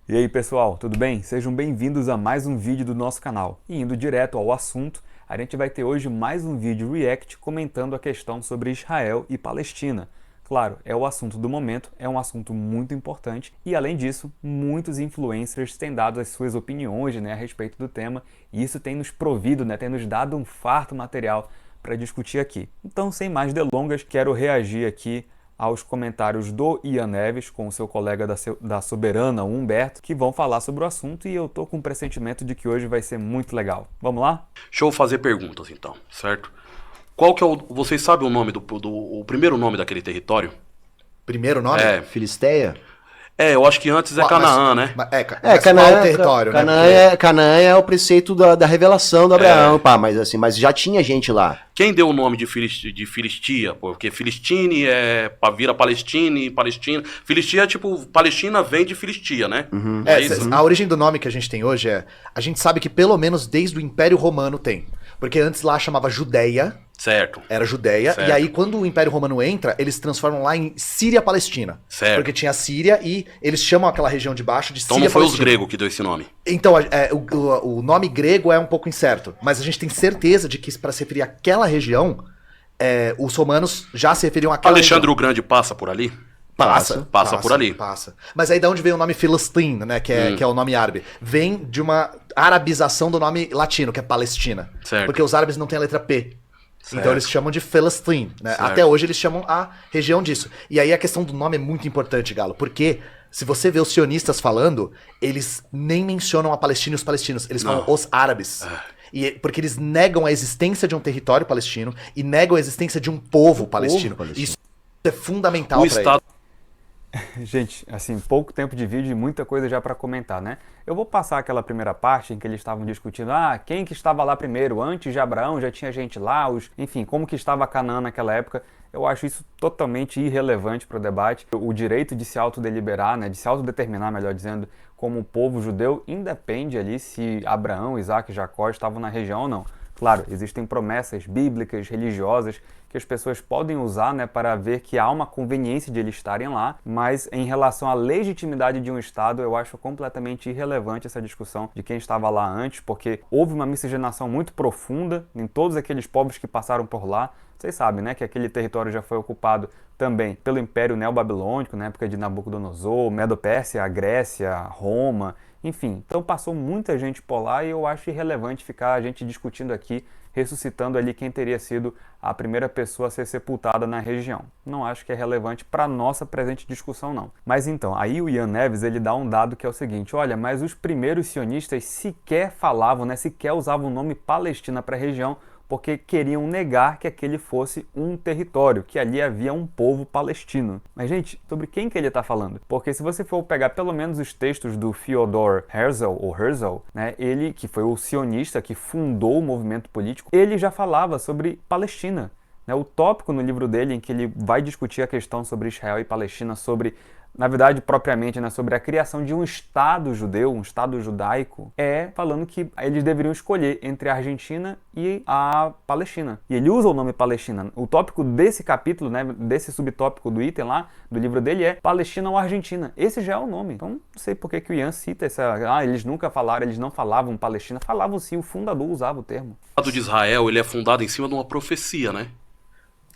E aí pessoal, tudo bem? Sejam bem-vindos a mais um vídeo do nosso canal. E indo direto ao assunto, a gente vai ter hoje mais um vídeo react comentando a questão sobre Israel e Palestina. Claro, é o assunto do momento, é um assunto muito importante e além disso, muitos influencers têm dado as suas opiniões, a respeito do tema e isso tem nos provido, tem nos dado um farto material para discutir aqui. Então, sem mais delongas, quero reagir aqui aos comentários do Ian Neves com o seu colega da Soberana, o Humberto, que vão falar sobre o assunto e eu tô com um pressentimento de que hoje vai ser muito legal. Vamos lá? Deixa eu fazer perguntas então, certo? Qual que é vocês sabem o nome o primeiro nome daquele território? Primeiro nome? É. Filisteia? Eu acho que antes é Canaã, né? Mas Canaã, qual o território, né? Canaã é o preceito da revelação do Abraão, mas já tinha gente lá. Quem deu o nome de Filistia? Porque Filistine vira Palestina e Palestina. Filistia é tipo, Palestina vem de Filistia, né? Uhum. A origem do nome que a gente tem hoje a gente sabe que pelo menos desde o Império Romano tem. Porque antes lá chamava Judeia. Certo. Era Judeia. Certo. E aí quando o Império Romano entra, eles transformam lá em Síria-Palestina. Certo. Porque tinha a Síria e eles chamam aquela região de baixo de Então Síria-Palestina. não foi os gregos que deu esse nome. Então, o nome grego é um pouco incerto. Mas a gente tem certeza de que para se referir àquela região, os romanos já se referiam àquela Alexandre região. o Grande passa por ali? Passa por ali. Passa. Mas aí de onde vem o nome Philistine, né? Que é o nome árabe? Vem de uma arabização do nome latino, que é Palestina. Certo. Porque os árabes não têm a letra P. Certo. Então eles chamam de Philistine, né? Certo. Até hoje eles chamam a região disso. E aí a questão do nome é muito importante, Galo, porque se você vê os sionistas falando, eles nem mencionam a Palestina e os palestinos, eles falam os árabes. Porque eles negam a existência de um território palestino e negam a existência de um povo palestino. Isso é fundamental para eles. Gente, assim, pouco tempo de vídeo e muita coisa já para comentar, né? Eu vou passar aquela primeira parte em que eles estavam discutindo, quem que estava lá primeiro, antes de Abraão, já tinha gente lá, enfim, como que estava Canaã naquela época. Eu acho isso totalmente irrelevante para o debate. O direito de se autodeliberar, de se autodeterminar, melhor dizendo, como povo judeu, independe ali se Abraão, Isaac e Jacó estavam na região ou não. Claro, existem promessas bíblicas, religiosas, que as pessoas podem usar para ver que há uma conveniência de eles estarem lá, mas em relação à legitimidade de um Estado, eu acho completamente irrelevante essa discussão de quem estava lá antes, porque houve uma miscigenação muito profunda em todos aqueles povos que passaram por lá. Vocês sabem, que aquele território já foi ocupado também pelo Império Neobabilônico, na época de Nabucodonosor, Medo-Pérsia, a Grécia, Roma, enfim. Então passou muita gente por lá e eu acho irrelevante ficar a gente discutindo aqui, ressuscitando ali quem teria sido a primeira pessoa a ser sepultada na região. Não acho que é relevante para a nossa presente discussão, não. Mas então, aí o Ian Neves, ele dá um dado que é o seguinte, olha, mas os primeiros sionistas sequer falavam, sequer usavam o nome Palestina para a região, porque queriam negar que aquele fosse um território, que ali havia um povo palestino. Mas, gente, sobre quem que ele está falando? Porque se você for pegar pelo menos os textos do Theodor Herzl, ele, que foi o sionista que fundou o movimento político, ele já falava sobre Palestina. O tópico no livro dele, em que ele vai discutir a questão sobre Israel e Palestina, na verdade, propriamente, sobre a criação de um Estado judeu, um Estado judaico, falando que eles deveriam escolher entre a Argentina e a Palestina. E ele usa o nome Palestina. O tópico desse capítulo, desse subtópico do item lá, do livro dele, é Palestina ou Argentina. Esse já é o nome. Então, não sei por que o Ian cita eles nunca falaram, eles não falavam Palestina. Falavam sim, o fundador usava o termo. O Estado de Israel, ele é fundado em cima de uma profecia, né?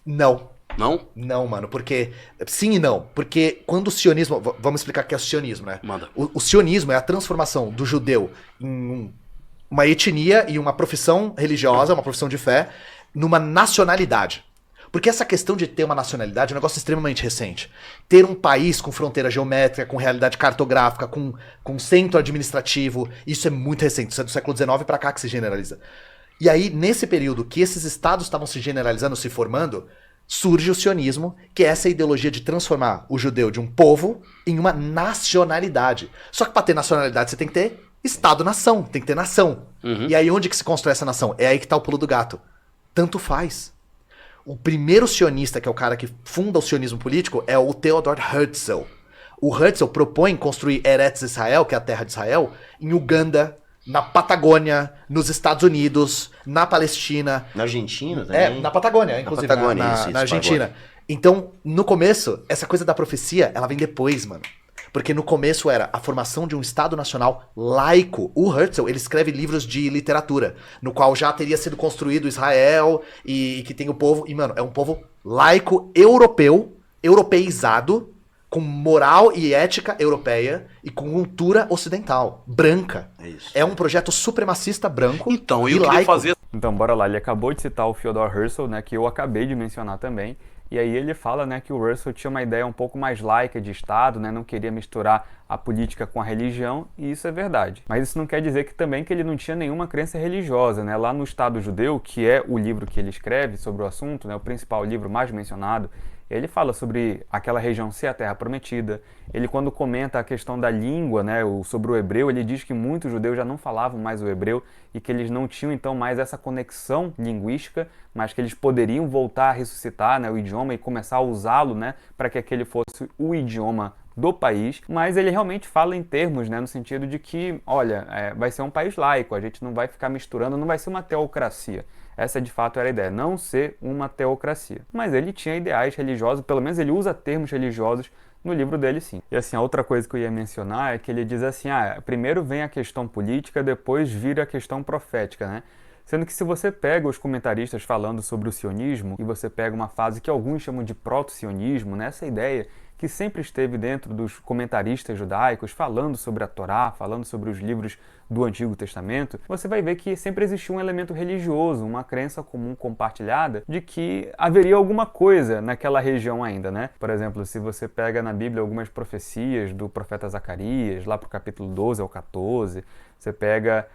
Não. Não? Não, mano, porque... Sim e não. Porque quando o sionismo... Vamos explicar o que é o sionismo, né? Manda. O sionismo é a transformação do judeu em uma etnia e uma profissão religiosa, uma profissão de fé, numa nacionalidade. Porque essa questão de ter uma nacionalidade é um negócio extremamente recente. Ter um país com fronteira geométrica, com realidade cartográfica, com centro administrativo, isso é muito recente. Isso é do século XIX pra cá que se generaliza. E aí, nesse período que esses estados estavam se generalizando, se formando, surge o sionismo, que é essa ideologia de transformar o judeu de um povo em uma nacionalidade. Só que para ter nacionalidade você tem que ter Estado-nação, tem que ter nação. E aí onde que se constrói essa nação? É aí que tá o pulo do gato. Tanto faz. O primeiro sionista, que é o cara que funda o sionismo político, é o Theodor Herzl. O Herzl propõe construir Eretz Israel, que é a terra de Israel, em Uganda, na Patagônia, nos Estados Unidos, na Palestina. Na Argentina também? Na Patagônia, inclusive, na, Patagônia, na Argentina. Então, no começo, essa coisa da profecia, ela vem depois, mano. Porque no começo era a formação de um Estado Nacional laico. O Herzl, ele escreve livros de literatura, no qual já teria sido construído Israel e que tem o povo... E, mano, é um povo laico europeu, europeizado, com moral e ética europeia e com cultura ocidental, branca. É isso. É um projeto supremacista branco Então, e eu queria laico. fazer... Então, bora lá. Ele acabou de citar o Theodor Herzl, né, que eu acabei de mencionar também. E aí ele fala, né, que o Herzl tinha uma ideia um pouco mais laica de Estado, né, não queria misturar a política com a religião, e isso é verdade. Mas isso não quer dizer que também que ele não tinha nenhuma crença religiosa, né? Lá no Estado Judeu, que é o livro que ele escreve sobre o assunto, né, o principal livro mais mencionado, ele fala sobre aquela região ser a Terra Prometida. Ele, quando comenta a questão da língua, né, sobre o hebreu, ele diz que muitos judeus já não falavam mais o hebreu e que eles não tinham, então, mais essa conexão linguística, mas que eles poderiam voltar a ressuscitar, né, o idioma e começar a usá-lo, né, para que aquele fosse o idioma do país. Mas ele realmente fala em termos, né, no sentido de que, olha, vai ser um país laico, a gente não vai ficar misturando, não vai ser uma teocracia. Essa de fato era a ideia, não ser uma teocracia. Mas ele tinha ideais religiosos, pelo menos ele usa termos religiosos no livro dele, sim. E assim, a outra coisa que eu ia mencionar é que ele diz assim, primeiro vem a questão política, depois vira a questão profética, né? Sendo que se você pega os comentaristas falando sobre o sionismo, e você pega uma fase que alguns chamam de proto-sionismo, né? Essa ideia que sempre esteve dentro dos comentaristas judaicos, falando sobre a Torá, falando sobre os livros do Antigo Testamento, você vai ver que sempre existiu um elemento religioso, uma crença comum compartilhada de que haveria alguma coisa naquela região ainda, né? Por exemplo, se você pega na Bíblia algumas profecias do profeta Zacarias, lá para o capítulo 12 ao 14, você pega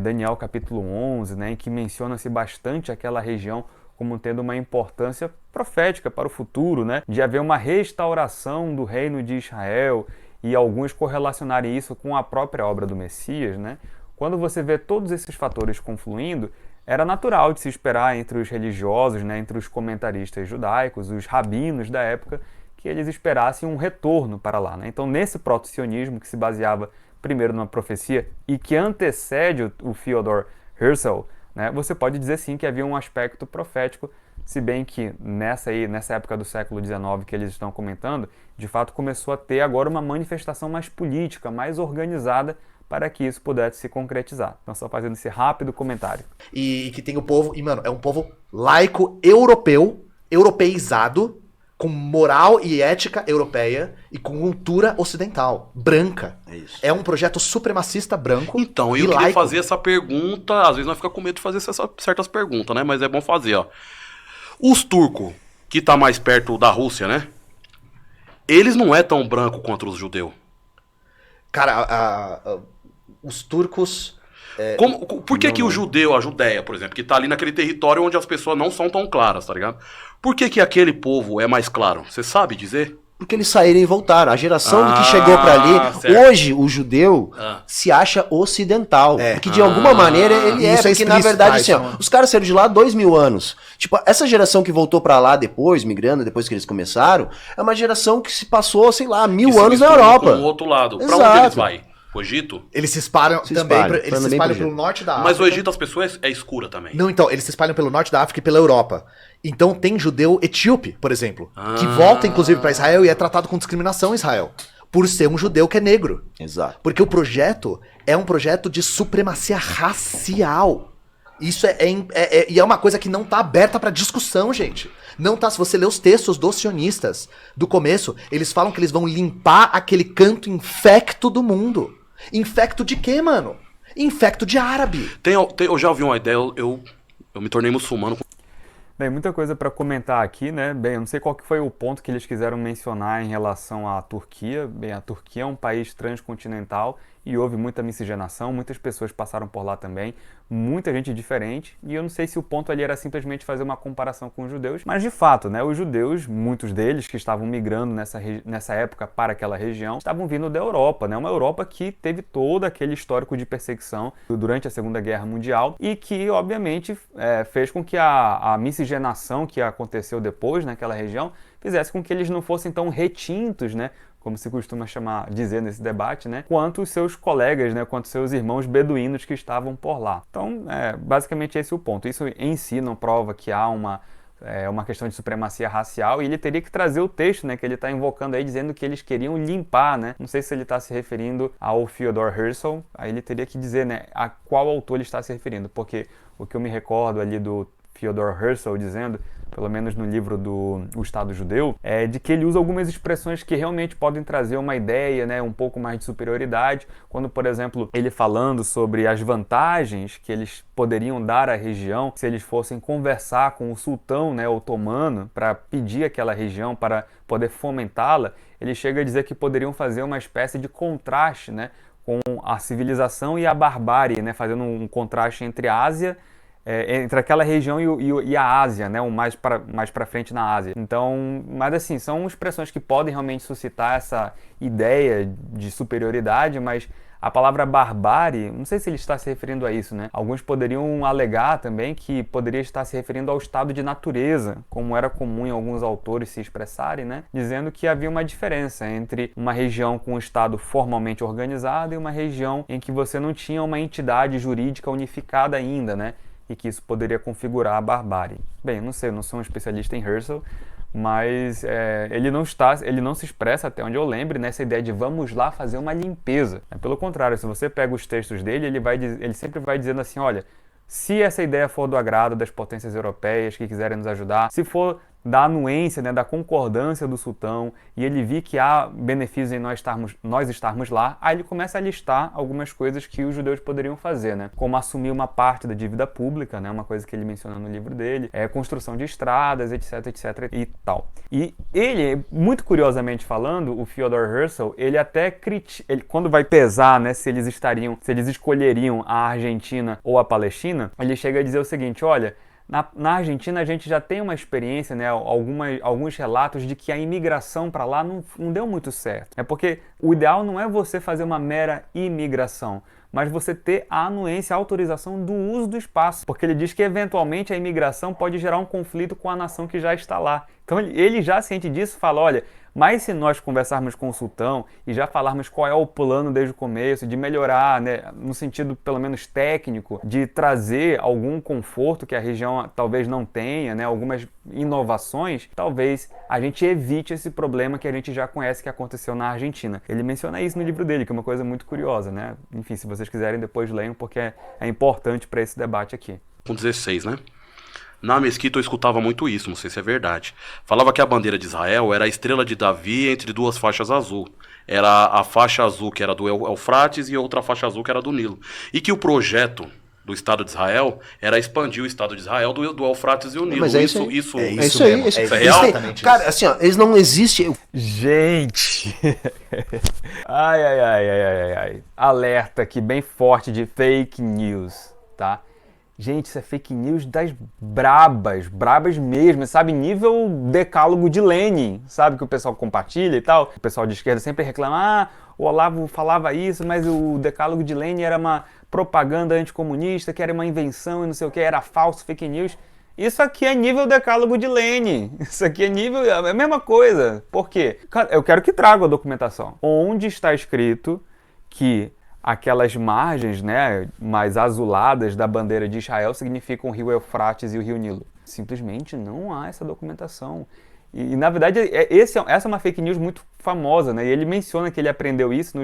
Daniel capítulo 11, né, em que menciona-se bastante aquela região como tendo uma importância profética para o futuro, né? De haver uma restauração do reino de Israel, e alguns correlacionarem isso com a própria obra do Messias, né? Quando você vê todos esses fatores confluindo, era natural de se esperar entre os religiosos, né, entre os comentaristas judaicos, os rabinos da época, que eles esperassem um retorno para lá, né? Então, nesse proto-sionismo que se baseava primeiro numa profecia e que antecede o Theodor Herzl, né, você pode dizer sim que havia um aspecto profético, se bem que nessa época do século XIX que eles estão comentando, de fato começou a ter agora uma manifestação mais política, mais organizada, para que isso pudesse se concretizar. Então, só fazendo esse rápido comentário. E que tem o povo, e mano, é um povo laico europeu, europeizado, com moral e ética europeia e com cultura ocidental, branca. É isso. É um projeto supremacista branco. Então, e eu queria laico. fazer essa pergunta, às vezes nós ficamos com medo de fazer certas perguntas, né? Mas é bom fazer, ó. Os turcos, que tá mais perto da Rússia, né? Eles não é tão branco quanto os judeus. Cara, os turcos... Por que o judeu, a Judéia, por exemplo, que tá ali naquele território onde as pessoas não são tão claras, tá ligado? Por que aquele povo é mais claro? Você sabe dizer? Porque eles saíram e voltaram. A geração que chegou pra ali, certo. hoje o judeu se acha ocidental. Porque de alguma maneira ele isso é porque na explícito, verdade assim, isso é os caras saíram de lá há 2000 anos. Tipo, essa geração que voltou pra lá depois, migrando, depois que eles começaram, é uma geração que se passou, sei lá, 1000 anos na Europa. Com o outro lado. Pra Exato. onde eles vai? O Egito? Eles se espalham Se também, espalham, eles se também espalham pro pelo norte da África. Mas o Egito, as pessoas é escura também. Não, então, eles se espalham pelo norte da África e pela Europa. Então tem judeu etíope, por exemplo, que volta inclusive para Israel e é tratado com discriminação em Israel, por ser um judeu que é negro. Exato. Porque o projeto é um projeto de supremacia racial. Isso e é uma coisa que não tá aberta para discussão, gente. Não tá, se você ler os textos dos sionistas do começo, eles falam que eles vão limpar aquele canto infecto do mundo. Infecto de quê, mano? Infecto de árabe. Eu já ouvi uma ideia, eu me tornei muçulmano. Bem, muita coisa para comentar aqui, né? Bem, eu não sei qual que foi o ponto que eles quiseram mencionar em relação à Turquia. Bem, a Turquia é um país transcontinental e houve muita miscigenação, muitas pessoas passaram por lá também, muita gente diferente, e eu não sei se o ponto ali era simplesmente fazer uma comparação com os judeus, mas de fato, né, os judeus, muitos deles que estavam migrando nessa época para aquela região, estavam vindo da Europa, né, uma Europa que teve todo aquele histórico de perseguição durante a Segunda Guerra Mundial e que, obviamente, fez com que a miscigenação que aconteceu depois naquela região fizesse com que eles não fossem tão retintos, né, como se costuma dizer nesse debate, né, quanto os seus colegas, né, quanto os seus irmãos beduínos que estavam por lá. Então, basicamente esse é o ponto. Isso em si não prova que há uma é uma questão de supremacia racial, e ele teria que trazer o texto, né, que ele está invocando aí, dizendo que eles queriam limpar, né? Não sei se ele está se referindo ao Theodor Herzl, aí ele teria que dizer, né, a qual autor ele está se referindo, porque o que eu me recordo ali do Theodor Herzl dizendo, pelo menos no livro do O Estado Judeu, é de que ele usa algumas expressões que realmente podem trazer uma ideia, né, um pouco mais de superioridade, quando, por exemplo, ele falando sobre as vantagens que eles poderiam dar à região se eles fossem conversar com o sultão, né, otomano para pedir aquela região, para poder fomentá-la, ele chega a dizer que poderiam fazer uma espécie de contraste, né, com a civilização e a barbárie, né, fazendo um contraste entre a Ásia, entre aquela região e a Ásia, né, mais para frente na Ásia. Então, mas assim, são expressões que podem realmente suscitar essa ideia de superioridade, mas a palavra barbárie, não sei se ele está se referindo a isso, né? Alguns poderiam alegar também que poderia estar se referindo ao estado de natureza, como era comum em alguns autores se expressarem, né? Dizendo que havia uma diferença entre uma região com um estado formalmente organizado e uma região em que você não tinha uma entidade jurídica unificada ainda, né? E que isso poderia configurar a barbárie. Bem, não sei, eu não sou um especialista em Herzl, mas ele não se expressa, até onde eu lembre, nessa ideia de vamos lá fazer uma limpeza. Pelo contrário, se você pega os textos dele, ele sempre vai dizendo assim, olha, se essa ideia for do agrado das potências europeias que quiserem nos ajudar, se for da anuência, né, da concordância do sultão, e ele vir que há benefícios em nós estarmos lá, aí ele começa a listar algumas coisas que os judeus poderiam fazer, né, como assumir uma parte da dívida pública, né, uma coisa que ele menciona no livro dele, construção de estradas, etc, etc e tal. E ele, muito curiosamente falando, o Theodor Herzl, ele até quando vai pesar, né, se eles escolheriam a Argentina ou a Palestina, ele chega a dizer o seguinte, olha, na Argentina a gente já tem uma experiência, né, alguns relatos de que a imigração para lá não deu muito certo. É porque o ideal não é você fazer uma mera imigração, mas você ter a anuência, a autorização do uso do espaço. Porque ele diz que eventualmente a imigração pode gerar um conflito com a nação que já está lá. Então ele já ciente disso fala, olha, mas se nós conversarmos com o sultão e já falarmos qual é o plano desde o começo, de melhorar, né, no sentido pelo menos técnico, de trazer algum conforto que a região talvez não tenha, né, algumas inovações, talvez a gente evite esse problema que a gente já conhece que aconteceu na Argentina. Ele menciona isso no livro dele, que é uma coisa muito curiosa, né? Enfim, se vocês quiserem depois leiam, porque é importante para esse debate aqui. Com 16, né? Na mesquita eu escutava muito isso, não sei se é verdade. Falava que a bandeira de Israel era a estrela de Davi entre duas faixas azul. Era a faixa azul que era do Eufrates e outra faixa azul que era do Nilo. E que o projeto do Estado de Israel era expandir o Estado de Israel do Eufrates e o Nilo. Mas é isso aí. Isso é isso aí. Isso é real? Cara, assim, ó, eles não existem. Gente! Ai. Alerta aqui bem forte de fake news, tá? Gente, isso é fake news das brabas mesmo, sabe? Nível decálogo de Lenin, sabe? Que o pessoal compartilha e tal. O pessoal de esquerda sempre reclama, o Olavo falava isso, mas o decálogo de Lenin era uma propaganda anticomunista, que era uma invenção e não sei o que, era falso, fake news. Isso aqui é nível decálogo de Lenin. Isso aqui é a mesma coisa. Por quê? Eu quero que traga a documentação. Onde está escrito que aquelas margens, né, mais azuladas da bandeira de Israel significam o rio Eufrates e o rio Nilo? Simplesmente não há essa documentação. E na verdade, essa é uma fake news muito famosa, né? E ele menciona que ele aprendeu isso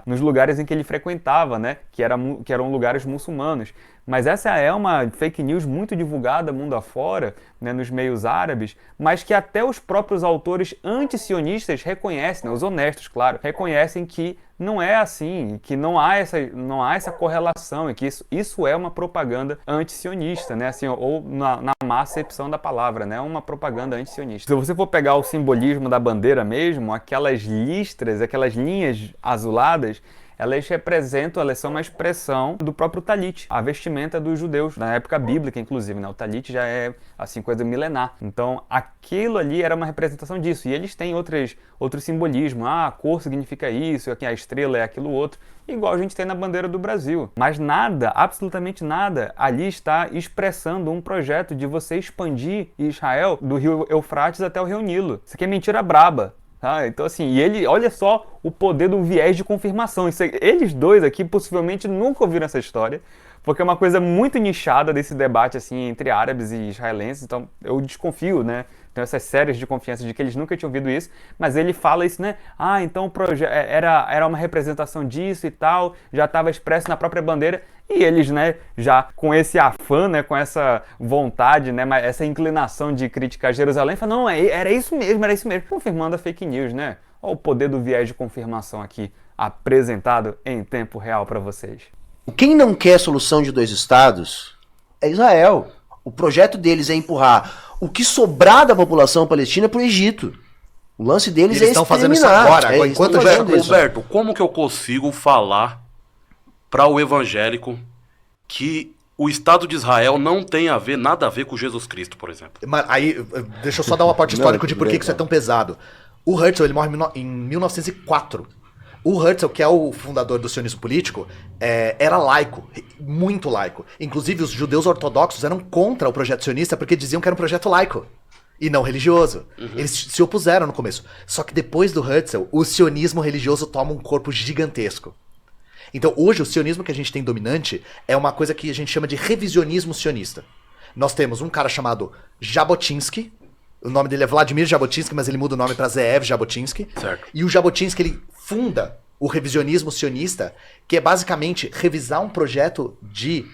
nos lugares em que ele frequentava, né? Que eram lugares muçulmanos. Mas essa é uma fake news muito divulgada mundo afora, né, nos meios árabes, mas que até os próprios autores antisionistas reconhecem, né, os honestos, claro, reconhecem que não é assim, que não há essa correlação, e que isso é uma propaganda antisionista, né, assim, ou na má acepção da palavra, né, uma propaganda antisionista. Se você for pegar o simbolismo da bandeira mesmo, aquelas listras, aquelas linhas azuladas, elas são uma expressão do próprio talit, a vestimenta dos judeus, na época bíblica, inclusive, né? O talit já é, assim, coisa milenar. Então, aquilo ali era uma representação disso. E eles têm outro simbolismo. A cor significa isso, a estrela é aquilo outro, igual a gente tem na bandeira do Brasil. Mas nada, absolutamente nada, ali está expressando um projeto de você expandir Israel do rio Eufrates até o rio Nilo. Isso aqui é mentira braba. Tá? Então, assim, e ele, olha só o poder do viés de confirmação. Eles dois aqui possivelmente nunca ouviram essa história, porque é uma coisa muito nichada desse debate assim entre árabes e israelenses. Então, eu desconfio, né? Tenho essas séries de confiança de que eles nunca tinham ouvido isso, mas ele fala isso, né? Ah, então o projeto era uma representação disso e tal, já estava expresso na própria bandeira. E eles, né, já com esse afã, né, com essa vontade, né, essa inclinação de criticar Jerusalém, falam, não, era isso mesmo, confirmando a fake news, né? Olha o poder do viés de confirmação aqui, apresentado em tempo real para vocês. Quem não quer solução de 2 estados é Israel. O projeto deles é empurrar o que sobrar da população palestina para o Egito. O lance deles eles estão fazendo isso agora, enquanto Roberto, como que eu consigo falar para o evangélico que o Estado de Israel não tem nada a ver com Jesus Cristo, por exemplo? Mas aí, deixa eu só dar um aporte histórico de por que isso é tão pesado. O Herzl, ele morre em 1904. O Herzl, que é o fundador do sionismo político, era laico, muito laico. Inclusive, os judeus ortodoxos eram contra o projeto sionista porque diziam que era um projeto laico e não religioso. Eles se opuseram no começo. Só que depois do Herzl, o sionismo religioso toma um corpo gigantesco. Então, hoje, o sionismo que a gente tem dominante é uma coisa que a gente chama de revisionismo sionista. Nós temos um cara chamado Jabotinsky, o nome dele é Vladimir Jabotinsky, mas ele muda o nome para Zeev Jabotinsky. Certo. E o Jabotinsky, ele funda o revisionismo sionista, que é basicamente revisar um projeto de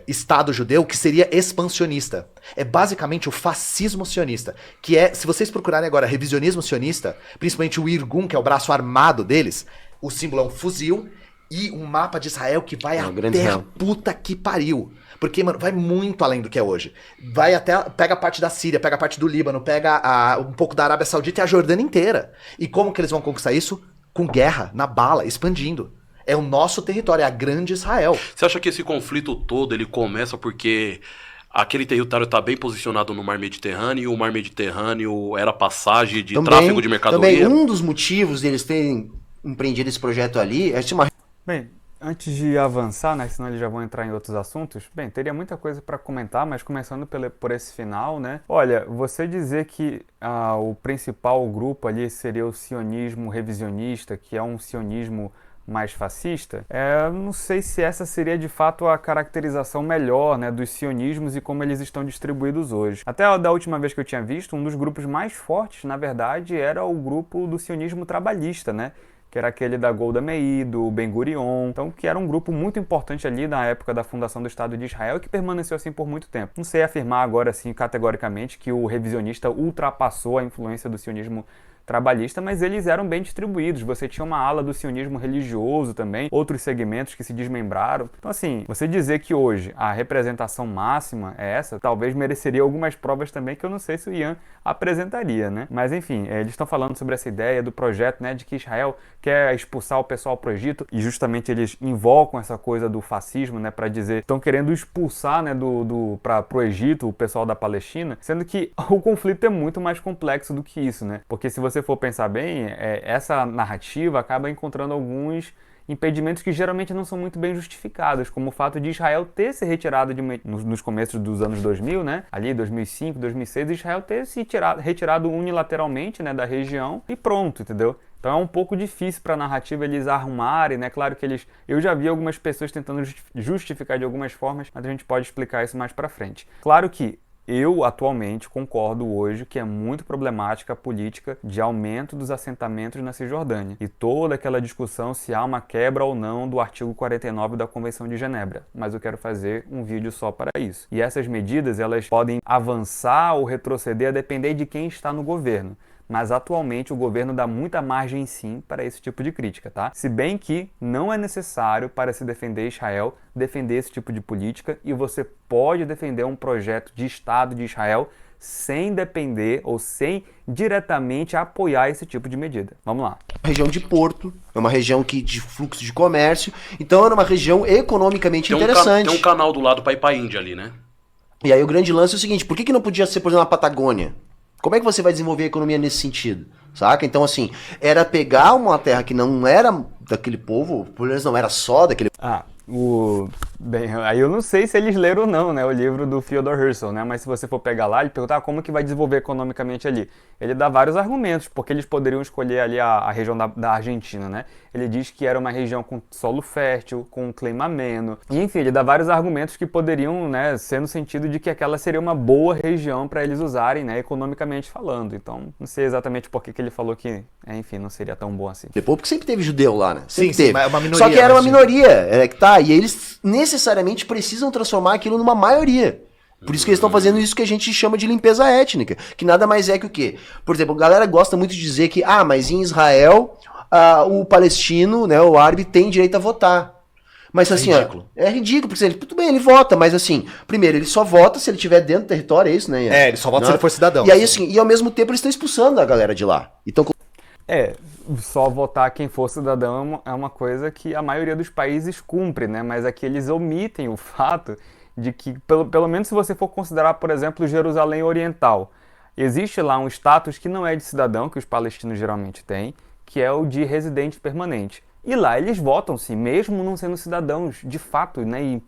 Estado judeu que seria expansionista. É basicamente o fascismo sionista, que é, se vocês procurarem agora revisionismo sionista, principalmente o Irgun, que é o braço armado deles, o símbolo é um fuzil, e um mapa de Israel que vai até a puta que pariu. Porque, mano, vai muito além do que é hoje. Vai até, pega a parte da Síria, pega a parte do Líbano, pega um pouco da Arábia Saudita e a Jordânia inteira. E como que eles vão conquistar isso? Com guerra, na bala, expandindo. É o nosso território, é a grande Israel. Você acha que esse conflito todo, ele começa porque aquele território está bem posicionado no Mar Mediterrâneo e o Mar Mediterrâneo era passagem de tráfego de mercadoria? Também um dos motivos deles terem empreendido esse projeto ali é uma... Bem, antes de avançar, né, senão eles já vão entrar em outros assuntos, bem, teria muita coisa para comentar, mas começando por esse final, né? Olha, você dizer que o principal grupo ali seria o sionismo revisionista, que é um sionismo mais fascista, não sei se essa seria de fato a caracterização melhor, né, dos sionismos e como eles estão distribuídos hoje. Até da última vez que eu tinha visto, um dos grupos mais fortes, na verdade, era o grupo do sionismo trabalhista, né? Que era aquele da Golda Meir, do Ben Gurion, então que era um grupo muito importante ali na época da fundação do Estado de Israel e que permaneceu assim por muito tempo. Não sei afirmar agora assim categoricamente que o revisionista ultrapassou a influência do sionismo trabalhista, mas eles eram bem distribuídos. Você tinha uma ala do sionismo religioso também, outros segmentos que se desmembraram. Então assim, você dizer que hoje a representação máxima é essa, talvez mereceria algumas provas também que eu não sei se o Ian apresentaria, né? Mas enfim, eles estão falando sobre essa ideia do projeto, né, de que Israel quer expulsar o pessoal para o Egito e justamente eles invocam essa coisa do fascismo, né, para dizer estão querendo expulsar, né, para o Egito o pessoal da Palestina, sendo que o conflito é muito mais complexo do que isso, né? Porque se você for pensar bem, essa narrativa acaba encontrando alguns impedimentos que geralmente não são muito bem justificados, como o fato de Israel ter se retirado nos começos dos anos 2000, né? Ali 2005, 2006, Israel ter se retirado unilateralmente, né, da região e pronto, entendeu? Então é um pouco difícil para a narrativa eles arrumarem, né? Claro que eu já vi algumas pessoas tentando justificar de algumas formas, mas a gente pode explicar isso mais para frente. Claro que eu, atualmente, concordo hoje que é muito problemática a política de aumento dos assentamentos na Cisjordânia e toda aquela discussão se há uma quebra ou não do artigo 49 da Convenção de Genebra, mas eu quero fazer um vídeo só para isso. E essas medidas, elas podem avançar ou retroceder a depender de quem está no governo. Mas atualmente o governo dá muita margem sim para esse tipo de crítica, tá? Se bem que não é necessário para se defender Israel defender esse tipo de política e você pode defender um projeto de Estado de Israel sem depender ou sem diretamente apoiar esse tipo de medida. Vamos lá. Região de porto, é uma região de fluxo de comércio, então era uma região economicamente interessante. Tem um canal do lado para ir para a Índia ali, né? E aí o grande lance é o seguinte, por que não podia ser, por exemplo, a Patagônia? Como é que você vai desenvolver a economia nesse sentido? Saca? Então, assim, era pegar uma terra que não era daquele povo, por exemplo, não era só daquele... Bem, aí eu não sei se eles leram ou não, né, o livro do Theodor Herzl, né, mas se você for pegar lá e perguntar como que vai desenvolver economicamente ali, ele dá vários argumentos, porque eles poderiam escolher ali a região da Argentina, né, ele diz que era uma região com solo fértil, com um clima ameno, e enfim, ele dá vários argumentos que poderiam, né, ser no sentido de que aquela seria uma boa região para eles usarem, né, economicamente falando, então não sei exatamente por que ele falou que, enfim, não seria tão bom assim. Depois, porque sempre teve judeu lá, né? Sempre Sim, teve. mas é uma minoria, Só que era uma mas sim. minoria, é que tá, e eles necessariamente precisam transformar aquilo numa maioria. Por isso que eles estão fazendo isso que a gente chama de limpeza étnica, que nada mais é que o quê? Por exemplo, a galera gosta muito de dizer que, mas em Israel, o palestino, né, o árabe, tem direito a votar. Mas assim, ridículo. é ridículo, porque tudo bem, ele vota, mas assim, primeiro, ele só vota se ele estiver dentro do território, é isso, né? Ian? Ele só vota se ele for cidadão. E aí, assim, e ao mesmo tempo eles estão expulsando a galera de lá. Então, Só votar quem for cidadão é uma coisa que a maioria dos países cumpre, né? Mas aqui eles omitem o fato de que, pelo menos se você for considerar, por exemplo, Jerusalém Oriental, existe lá um status que não é de cidadão, que os palestinos geralmente têm, que é o de residente permanente. E lá eles votam, sim, mesmo não sendo cidadãos, de fato, né? Em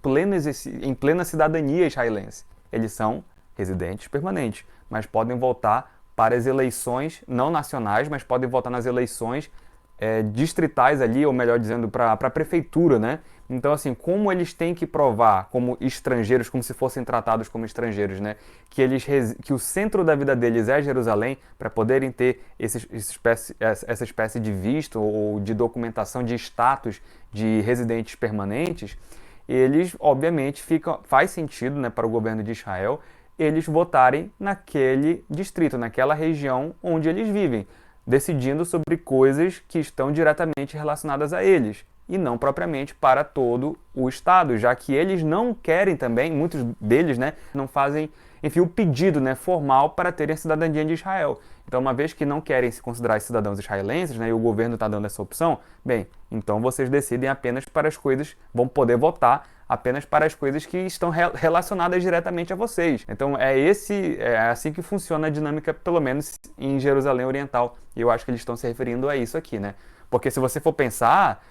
plena cidadania israelense. Eles são residentes permanentes, mas podem votar para as eleições, não nacionais, mas podem votar nas eleições distritais ali, ou melhor dizendo, para a prefeitura, né? Então, assim, como eles têm que provar como estrangeiros, como se fossem tratados como estrangeiros, né? Que o centro da vida deles é Jerusalém, para poderem ter essa espécie de visto ou de documentação de status de residentes permanentes, eles, obviamente, faz sentido, né, para o governo de Israel eles votarem naquele distrito, naquela região onde eles vivem, decidindo sobre coisas que estão diretamente relacionadas a eles, e não propriamente para todo o Estado, já que eles não querem também, muitos deles, né, não fazem, enfim, o pedido, né, formal para terem a cidadania de Israel. Então, uma vez que não querem se considerar cidadãos israelenses, né, e o governo está dando essa opção, bem, então vocês decidem apenas para as coisas, vão poder votar apenas para as coisas que estão relacionadas diretamente a vocês. Então é assim que funciona a dinâmica, pelo menos em Jerusalém Oriental. E eu acho que eles estão se referindo a isso aqui, né? Porque se você for pensar,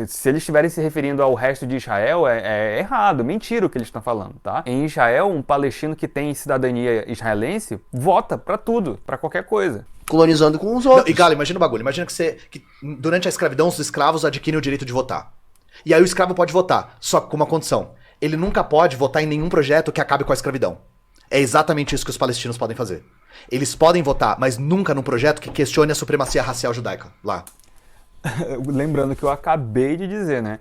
se eles estiverem se referindo ao resto de Israel, é errado, mentira o que eles estão falando, tá? Em Israel, um palestino que tem cidadania israelense vota para tudo, para qualquer coisa. colonizando com os outros. Não, e Galo, imagina o bagulho. Imagina que durante a escravidão os escravos adquirem o direito de votar. E aí o escravo pode votar, só com uma condição. Ele nunca pode votar em nenhum projeto que acabe com a escravidão. É exatamente isso que os palestinos podem fazer. Eles podem votar, mas nunca num projeto que questione a supremacia racial judaica lá. Lembrando que eu acabei de dizer, né?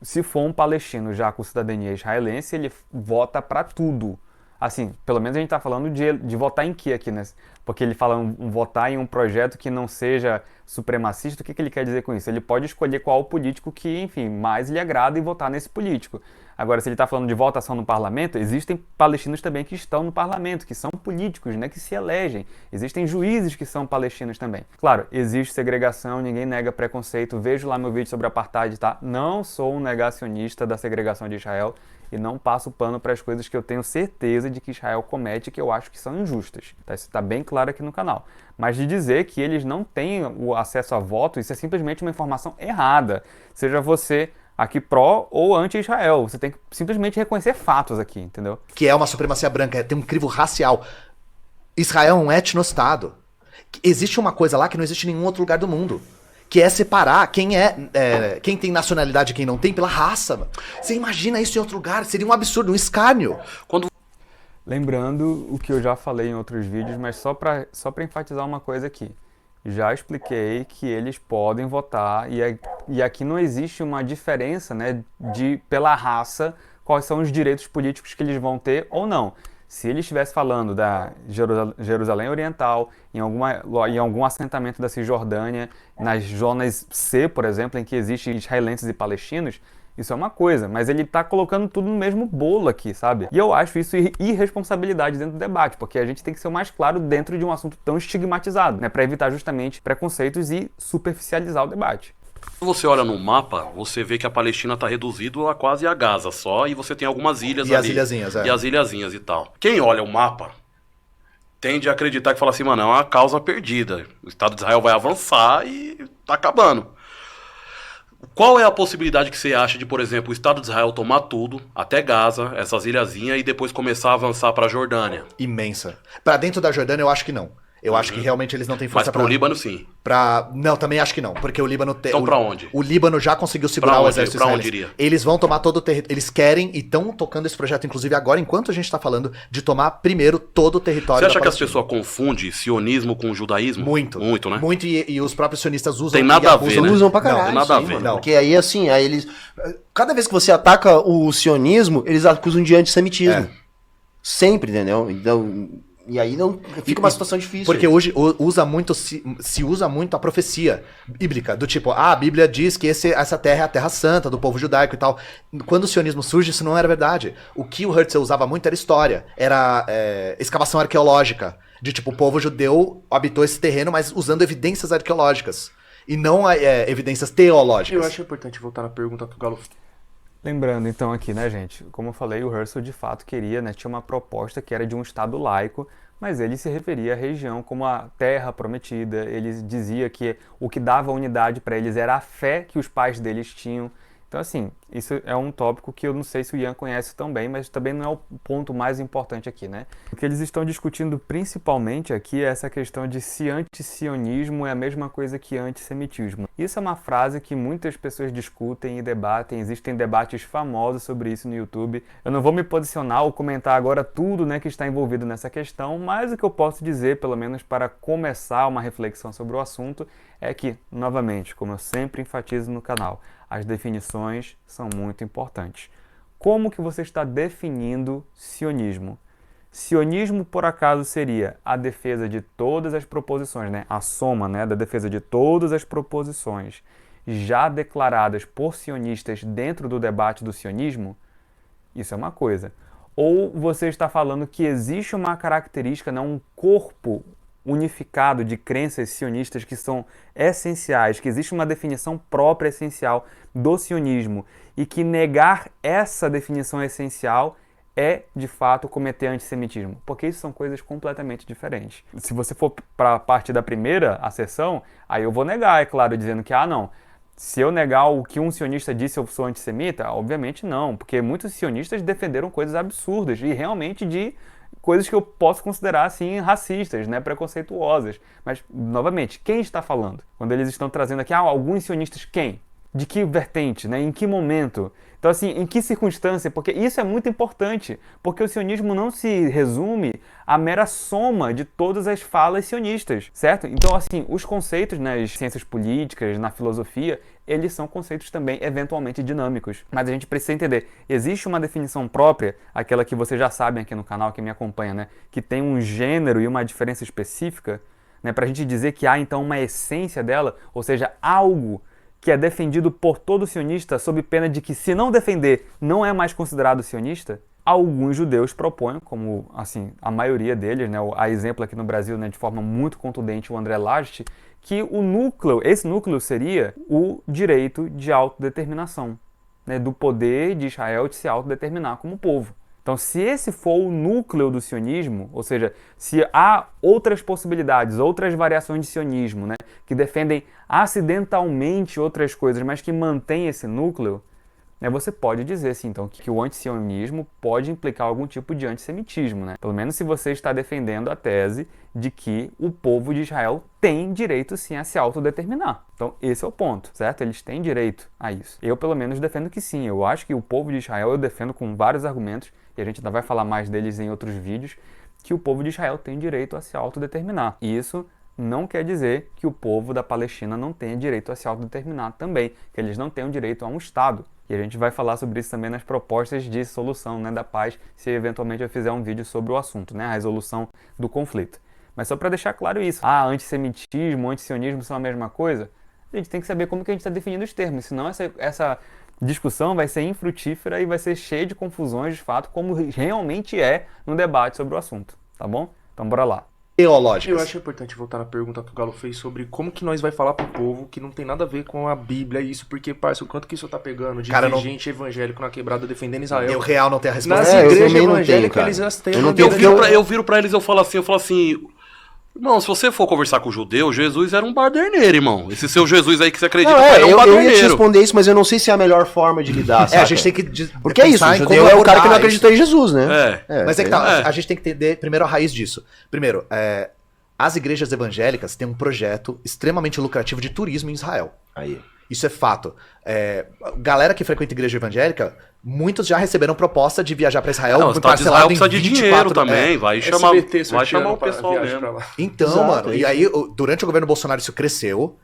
Se for um palestino já com cidadania israelense, ele vota para tudo. Assim, pelo menos a gente tá falando de votar em quê aqui, né? Porque ele fala votar em um projeto que não seja supremacista. O que ele quer dizer com isso? Ele pode escolher qual político que, enfim, mais lhe agrada e votar nesse político. Agora, se ele está falando de votação no parlamento, existem palestinos também que estão no parlamento, que são políticos, né, que se elegem. Existem juízes que são palestinos também. Claro, existe segregação, ninguém nega preconceito. Vejo lá meu vídeo sobre apartheid, tá? Não sou um negacionista da segregação de Israel e não passo pano para as coisas que eu tenho certeza de que Israel comete e que eu acho que são injustas. Tá? Isso está bem claro aqui no canal. Mas de dizer que eles não têm o acesso a voto, isso é simplesmente uma informação errada. Seja você aqui pró ou anti-Israel. Você tem que simplesmente reconhecer fatos aqui, entendeu? Que é uma supremacia branca, tem um crivo racial. Israel é um etnostado. Existe uma coisa lá que não existe em nenhum outro lugar do mundo. Que é separar quem tem nacionalidade e quem não tem pela raça. Mano. Você imagina isso em outro lugar? Seria um absurdo, um escárnio. Lembrando o que eu já falei em outros vídeos, mas só para enfatizar uma coisa aqui. Já expliquei que eles podem votar e aqui não existe uma diferença, né, pela raça, quais são os direitos políticos que eles vão ter ou não. Se ele estivesse falando da Jerusalém Oriental, em algum assentamento da Cisjordânia, nas zonas C, por exemplo, em que existem israelenses e palestinos, isso é uma coisa, mas ele está colocando tudo no mesmo bolo aqui, sabe? E eu acho isso irresponsabilidade dentro do debate, porque a gente tem que ser o mais claro dentro de um assunto tão estigmatizado, né? Para evitar justamente preconceitos e superficializar o debate. Quando você olha no mapa, você vê que a Palestina está reduzida a quase a Gaza só, e você tem algumas ilhas e ali. As ilhazinhas, E as ilhazinhas e tal. Quem olha o mapa tende a acreditar que fala assim, mano, é uma causa perdida. O Estado de Israel vai avançar e tá acabando. Qual é a possibilidade que você acha de, por exemplo, o Estado de Israel tomar tudo, até Gaza, essas ilhazinhas, e depois começar a avançar pra Jordânia? Imensa. Pra dentro da Jordânia, eu acho que não. Eu acho que realmente eles não têm força Mas pro Líbano, sim. Não, também acho que não, porque o Líbano tem... Então pra onde? O Líbano já conseguiu segurar Pra o onde? exército Pra onde israelense. iria? Eles vão tomar todo o território. Eles querem e estão tocando esse projeto, inclusive agora, enquanto a gente tá falando, de tomar primeiro todo o território Você acha da que as Palestina. pessoas confundem sionismo com judaísmo? Muito. Muito, né? Muito, e os próprios sionistas usam... Tem e nada a abusam. ver, né? Usam pra Não, caralho. tem nada a sim, ver. mano. Não. Porque aí, assim, aí eles. Cada vez que você ataca o sionismo, eles acusam de antissemitismo. É. Sempre, entendeu? Então. E aí não fica uma situação difícil. Porque hoje se usa muito a profecia bíblica, do tipo, a Bíblia diz que essa terra é a terra santa do povo judaico e tal. Quando o sionismo surge, isso não era verdade. O que o Herzl usava muito era história, era escavação arqueológica, de tipo, o povo judeu habitou esse terreno, mas usando evidências arqueológicas, e não evidências teológicas. Eu acho importante voltar na pergunta que o Galo... Lembrando então aqui, né, gente, como eu falei, o Herzl de fato queria, né, tinha uma proposta que era de um Estado laico, mas ele se referia à região como a terra prometida, ele dizia que o que dava unidade para eles era a fé que os pais deles tinham. Então, assim, isso é um tópico que eu não sei se o Ian conhece tão bem, mas também não é o ponto mais importante aqui, né? O que eles estão discutindo principalmente aqui é essa questão de se antisionismo é a mesma coisa que antissemitismo. Isso é uma frase que muitas pessoas discutem e debatem, existem debates famosos sobre isso no YouTube. Eu não vou me posicionar ou comentar agora tudo, né, que está envolvido nessa questão, mas o que eu posso dizer, pelo menos para começar uma reflexão sobre o assunto, é que, novamente, como eu sempre enfatizo no canal, as definições são muito importantes. Como que você está definindo sionismo? Sionismo, por acaso, seria a defesa de todas as proposições, né? A soma, né, da defesa de todas as proposições já declaradas por sionistas dentro do debate do sionismo? Isso é uma coisa. Ou você está falando que existe uma característica, né, um corpo unificado de crenças sionistas que são essenciais, que existe uma definição própria essencial do sionismo e que negar essa definição essencial é, de fato, cometer antissemitismo, porque isso são coisas completamente diferentes. Se você for para a parte da primeira acessão, aí eu vou negar, é claro, dizendo que, não, se eu negar o que um sionista disse, eu sou antissemita? Obviamente não, porque muitos sionistas defenderam coisas absurdas e realmente de coisas que eu posso considerar, assim, racistas, né, preconceituosas. Mas, novamente, quem está falando? Quando eles estão trazendo aqui, alguns sionistas, quem? De que vertente, né? Em que momento? Então, assim, em que circunstância? Porque isso é muito importante, porque o sionismo não se resume à mera soma de todas as falas sionistas, certo? Então, assim, os conceitos nas ciências políticas, na filosofia, eles são conceitos também eventualmente dinâmicos. Mas a gente precisa entender, existe uma definição própria, aquela que vocês já sabem aqui no canal, que me acompanha, né? Que tem um gênero e uma diferença específica, né? Para a gente dizer que há, então, uma essência dela, ou seja, algo que é defendido por todo sionista sob pena de que, se não defender, não é mais considerado sionista. Alguns judeus propõem, como assim, a maioria deles, né, a exemplo aqui no Brasil, né, de forma muito contundente, o André Lajet, que esse núcleo seria o direito de autodeterminação, né, do poder de Israel de se autodeterminar como povo. Então, se esse for o núcleo do sionismo, ou seja, se há outras possibilidades, outras variações de sionismo, né, que defendem acidentalmente outras coisas, mas que mantêm esse núcleo, né, você pode dizer, sim, então, que o antissionismo pode implicar algum tipo de antissemitismo, né? Pelo menos se você está defendendo a tese de que o povo de Israel tem direito, sim, a se autodeterminar. Então, esse é o ponto, certo? Eles têm direito a isso. Eu, pelo menos, defendo que sim. Eu acho que o povo de Israel, eu defendo com vários argumentos, e a gente ainda vai falar mais deles em outros vídeos, que o povo de Israel tem direito a se autodeterminar. E isso não quer dizer que o povo da Palestina não tenha direito a se autodeterminar também, que eles não tenham direito a um Estado. E a gente vai falar sobre isso também nas propostas de solução, né, da paz, se eventualmente eu fizer um vídeo sobre o assunto, né, a resolução do conflito. Mas só para deixar claro isso, antissemitismo, antisionismo são a mesma coisa, a gente tem que saber como que a gente está definindo os termos, senão essa discussão vai ser infrutífera e vai ser cheia de confusões, de fato, como realmente é no debate sobre o assunto, tá bom? Então bora lá. Teológicas. Eu acho importante voltar na pergunta que o Galo fez sobre como que nós vai falar pro povo que não tem nada a ver com a Bíblia e isso, porque, parça, o quanto que isso tá pegando de Cara, gente evangélico na quebrada defendendo Israel. Eu real não tenho a resposta. Nas eu igrejas também não tenho, evangélicas cara. eles já têm Eu não uma tenho bandeira Eu viro pra eles, eu falo assim, Irmão, se você for conversar com o judeu, Jesus era um baderneiro, irmão. Esse seu Jesus aí que você acredita Não, é um eu ia te baderneiro. responder isso, mas eu não sei se é a melhor forma de lidar, A saca? gente tem que Porque é isso, o pensar em judeu como é o cara que não abordar acreditou em Jesus, né? Mas é que tá, É. a gente tem que entender primeiro a raiz disso. Primeiro, as igrejas evangélicas têm um projeto extremamente lucrativo de turismo em Israel. Aí. Isso é fato. Galera que frequenta igreja evangélica, muitos já receberam proposta de viajar para Israel. Não, o Estado de Israel precisa de dinheiro também. Vai chamar o pessoal mesmo. Então, Exato, mano, e aí, durante o governo Bolsonaro isso cresceu.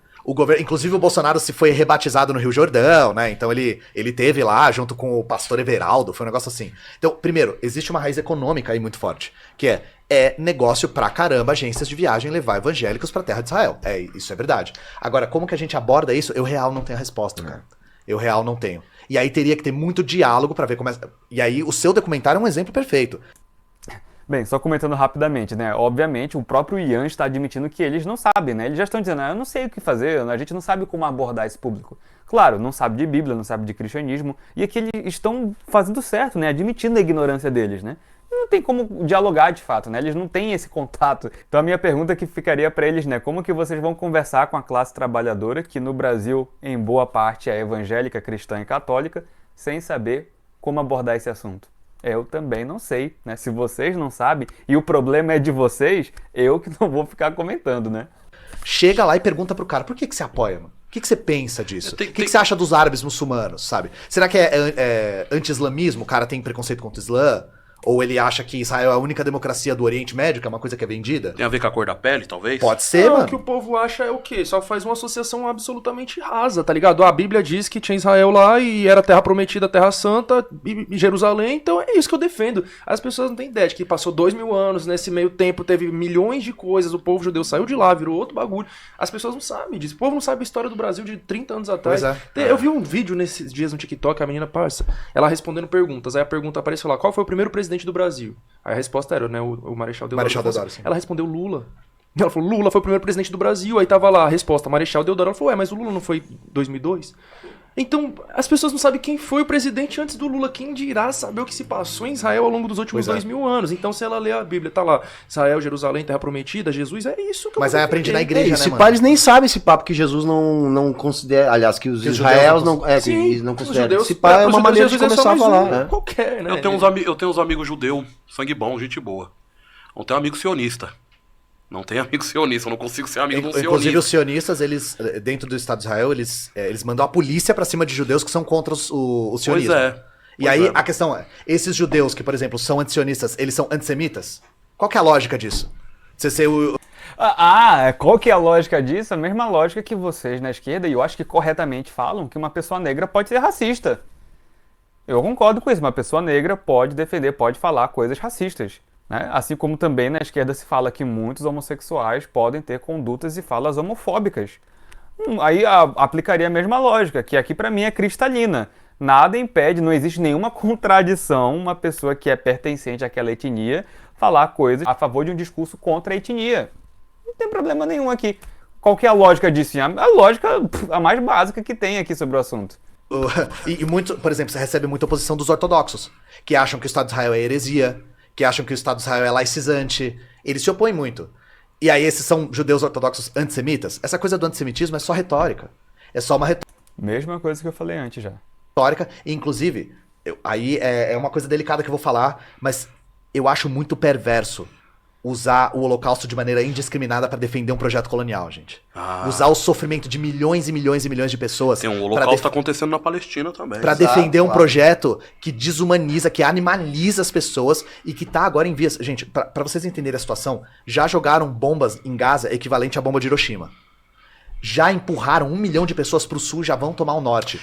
Inclusive o Bolsonaro se foi rebatizado no Rio Jordão, né? Então ele teve lá junto com o pastor Everaldo, foi um negócio assim. Então, primeiro, existe uma raiz econômica aí muito forte, que é negócio pra caramba agências de viagem levar evangélicos pra terra de Israel. Isso é verdade. Agora, como que a gente aborda isso? Eu real não tenho a resposta, cara. Eu real não tenho. E aí teria que ter muito diálogo pra ver como é... E aí o seu documentário é um exemplo perfeito. Bem, só comentando rapidamente, né? Obviamente, o próprio Ian está admitindo que eles não sabem, né? Eles já estão dizendo, eu não sei o que fazer, a gente não sabe como abordar esse público. Claro, não sabe de Bíblia, não sabe de cristianismo, e aqui eles estão fazendo certo, né? Admitindo a ignorância deles, né? Não tem como dialogar de fato, né? Eles não têm esse contato. Então a minha pergunta que ficaria para eles, né? Como que vocês vão conversar com a classe trabalhadora, que no Brasil, em boa parte, é evangélica, cristã e católica, sem saber como abordar esse assunto? Eu também não sei, né? Se vocês não sabem, e o problema é de vocês, eu que não vou ficar comentando, né? Chega lá e pergunta pro cara, por que você apoia, mano? O que você pensa disso? O que você acha dos árabes muçulmanos, sabe? Será que é anti-islamismo? O cara tem preconceito contra o Islã? Ou ele acha que Israel é a única democracia do Oriente Médio, que é uma coisa que é vendida? Tem a ver com a cor da pele, talvez? Pode ser, Não, mano. o que o povo acha é o quê? Só faz uma associação absolutamente rasa, tá ligado? A Bíblia diz que tinha Israel lá e era terra prometida, terra santa, e Jerusalém, então é isso que eu defendo. As pessoas não têm ideia de que passou 2000 anos, nesse meio tempo teve milhões de coisas, o povo judeu saiu de lá, virou outro bagulho. As pessoas não sabem disso. O povo não sabe a história do Brasil de 30 anos atrás. Eu vi um vídeo nesses dias no TikTok, a menina passa, ela respondendo perguntas. Aí a pergunta apareceu lá, qual foi o primeiro presidente do Brasil? Aí a resposta era, né, o Marechal Deodoro. Sim. Ela respondeu Lula. Ela falou, Lula foi o primeiro presidente do Brasil. Aí tava lá a resposta, Marechal Deodoro. Ela falou, mas o Lula não foi 2002? Então, as pessoas não sabem quem foi o presidente antes do Lula. Quem dirá saber o que se passou em Israel ao longo dos últimos 2000 anos? Então, se ela ler a Bíblia, tá lá, Israel, Jerusalém, Terra Prometida, Jesus, é isso que eu Mas aí aprende na É, igreja, esse né, pai, eles nem sabem esse papo que Jesus não considera. Aliás, que os israelos não, que Sim, eles não os consideram. judeus, Esse pai é uma pros maneira de judeus, Jesus começar a é só mais falar. um, Né? qualquer, né? Eu tenho uns amigos judeus, sangue bom, gente boa. Não tenho amigo sionista. Não tenho amigo sionista, eu não consigo ser amigo de um Inclusive sionista. os sionistas, eles, dentro do Estado de Israel, eles mandam a polícia pra cima de judeus que são contra o sionismo. Pois é. E aí a questão é, esses judeus que, por exemplo, são antissionistas, eles são antissemitas? Qual que é a lógica disso? Você ser o... Qual que é a lógica disso? A mesma lógica que vocês na esquerda, e eu acho que corretamente falam, que uma pessoa negra pode ser racista. Eu concordo com isso, uma pessoa negra pode defender, pode falar coisas racistas. Né? Assim como também na esquerda se fala que muitos homossexuais podem ter condutas e falas homofóbicas. Aí aplicaria a mesma lógica, que aqui pra mim é cristalina. Nada impede, não existe nenhuma contradição uma pessoa que é pertencente àquela etnia falar coisas a favor de um discurso contra a etnia. Não tem problema nenhum aqui. Qual que é a lógica disso? A lógica a mais básica que tem aqui sobre o assunto. E muito, por exemplo, você recebe muita oposição dos ortodoxos, que acham que o Estado de Israel é heresia, que acham que o Estado de Israel é laicizante. Eles se opõem muito. E aí esses são judeus ortodoxos antissemitas? Essa coisa do antissemitismo é só retórica. É só uma Mesma coisa que eu falei antes já. retórica. E, inclusive, aí é uma coisa delicada que eu vou falar, mas eu acho muito perverso usar o Holocausto de maneira indiscriminada para defender um projeto colonial, gente. Usar o sofrimento de milhões e milhões e milhões de pessoas. Tem um holocausto acontecendo na Palestina também. Pra defender um projeto que desumaniza, que animaliza as pessoas e que tá agora em vias... Gente, pra vocês entenderem a situação, já jogaram bombas em Gaza equivalente à bomba de Hiroshima. Já empurraram 1 milhão de pessoas pro sul, já vão tomar o norte.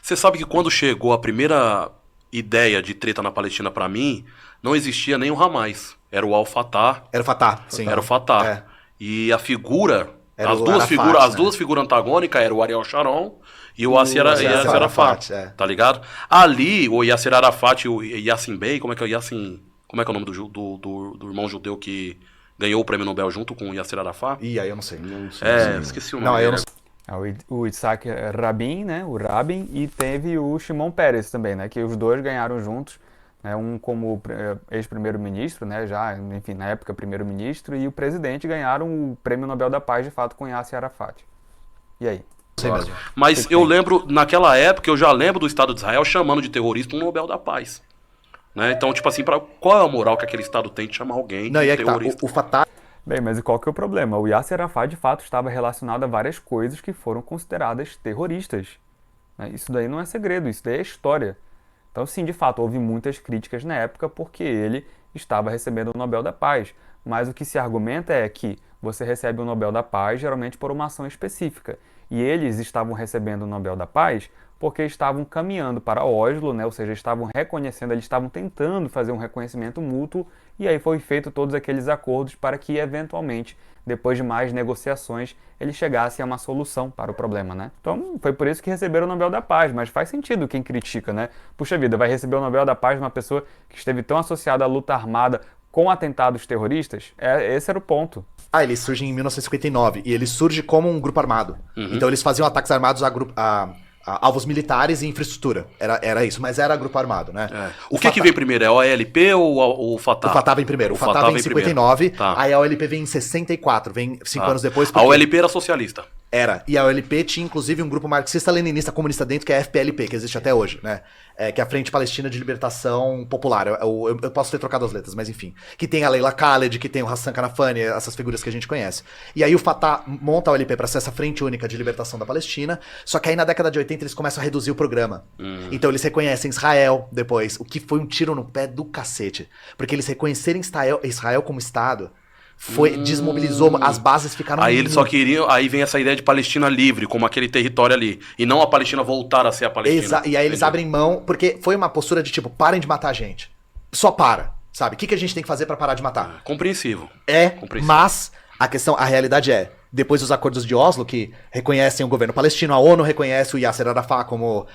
Você sabe que quando chegou a primeira ideia de treta na Palestina pra mim, não existia nem o Hamas. Era o Al-Fatah. Era o Fatah, sim. Era o Fatah. É. E a figura... Era as o duas Arafat, figuras, as né? duas figuras antagônicas eram o Ariel Sharon e o Yasser Arafat, é. tá ligado? Ali, o Yasser Arafat e o Yassin Bey, como é que é o nome do irmão judeu que ganhou o prêmio Nobel junto com o Yasser Arafat? Ih, aí eu não sei. Esqueci o nome. Não, eu não dele. sei. O Yitzhak Rabin, né? O Rabin, e teve o Shimon Peres também, né? Que os dois ganharam juntos, né? Um como ex-primeiro-ministro, né? Já, enfim, na época primeiro-ministro, e o presidente ganharam o Prêmio Nobel da Paz, de fato, com Yasser Arafat. E aí? Sei mesmo. Mas eu lembro, naquela época, eu já lembro do Estado de Israel chamando de terrorista um Nobel da Paz. Né? Então, tipo assim, qual é a moral que aquele Estado tem de chamar alguém Não, de e é que tá, terrorista? o Fatah. Bem, mas e qual que é o problema? O Yasser Arafat, de fato, estava relacionado a várias coisas que foram consideradas terroristas. Né? Isso daí não é segredo, isso daí é história. Então, sim, de fato, houve muitas críticas na época porque ele estava recebendo o Nobel da Paz. Mas o que se argumenta é que você recebe o Nobel da Paz geralmente por uma ação específica. E eles estavam recebendo o Nobel da Paz porque estavam caminhando para Oslo, né? Ou seja, estavam reconhecendo, eles estavam tentando fazer um reconhecimento mútuo, e aí foi feito todos aqueles acordos para que, eventualmente, depois de mais negociações, eles chegassem a uma solução para o problema, né? Então, foi por isso que receberam o Nobel da Paz, mas faz sentido quem critica, né? Puxa vida, vai receber o Nobel da Paz uma pessoa que esteve tão associada à luta armada com atentados terroristas? Esse era o ponto. Ele surge em 1959 e ele surge como um grupo armado. Então eles faziam ataques armados a alvos militares e infraestrutura. Era isso, mas era grupo armado, né? É. O que vem primeiro? É o ALP ou o Fatah? O Fatah vem primeiro. O Fatah vem em 59, tá. Aí a OLP vem em 64, vem 5 anos depois. A OLP era socialista. Era. E a OLP tinha, inclusive, um grupo marxista-leninista comunista dentro, que é a FPLP, que existe até hoje, né? Que é a Frente Palestina de Libertação Popular. Eu posso ter trocado as letras, mas enfim. Que tem a Leila Khaled, que tem o Hassan Kanafani, essas figuras que a gente conhece. E aí o Fatah monta a OLP para ser essa Frente Única de Libertação da Palestina, só que aí na década de 80 eles começam a reduzir o programa. Então eles reconhecem Israel depois, o que foi um tiro no pé do cacete. Porque eles reconhecerem Israel como Estado... desmobilizou, as bases ficaram... Aí eles só queriam, aí vem essa ideia de Palestina livre, como aquele território ali, e não a Palestina voltar a ser a Palestina. E aí eles abrem mão, porque foi uma postura de tipo, parem de matar a gente. Só para, sabe? O que a gente tem que fazer pra parar de matar? Compreensivo. Compreensível. Mas a realidade depois dos acordos de Oslo, que reconhecem o governo palestino, a ONU reconhece o Yasser Arafat como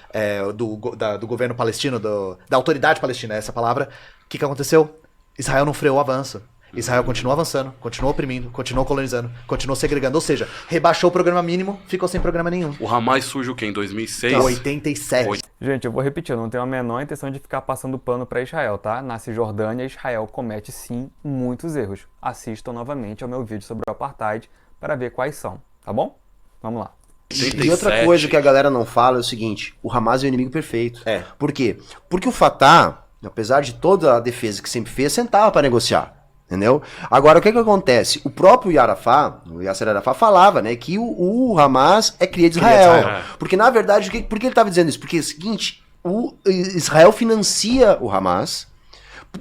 do governo palestino, da autoridade palestina, essa palavra. O que aconteceu? Israel não freou o avanço. Israel continuou avançando, continuou oprimindo, continuou colonizando, continuou segregando. Ou seja, rebaixou o programa mínimo, ficou sem programa nenhum. O Hamas surge o quê? Em 2006? 87. Gente, eu vou repetir, eu não tenho a menor intenção de ficar passando pano para Israel, tá? Na Cisjordânia, Israel comete sim muitos erros. Assistam novamente ao meu vídeo sobre o Apartheid para ver quais são, tá bom? Vamos lá. 87. E outra coisa que a galera não fala é o seguinte, o Hamas é o inimigo perfeito. Por quê? Porque o Fatah, apesar de toda a defesa que sempre fez, sentava para negociar. Entendeu? Agora, o que acontece? O próprio o Yasser Arafat falava, né, que o Hamas é cria de Israel. Porque, na verdade, por que ele estava dizendo isso? Porque é o seguinte, o Israel financia o Hamas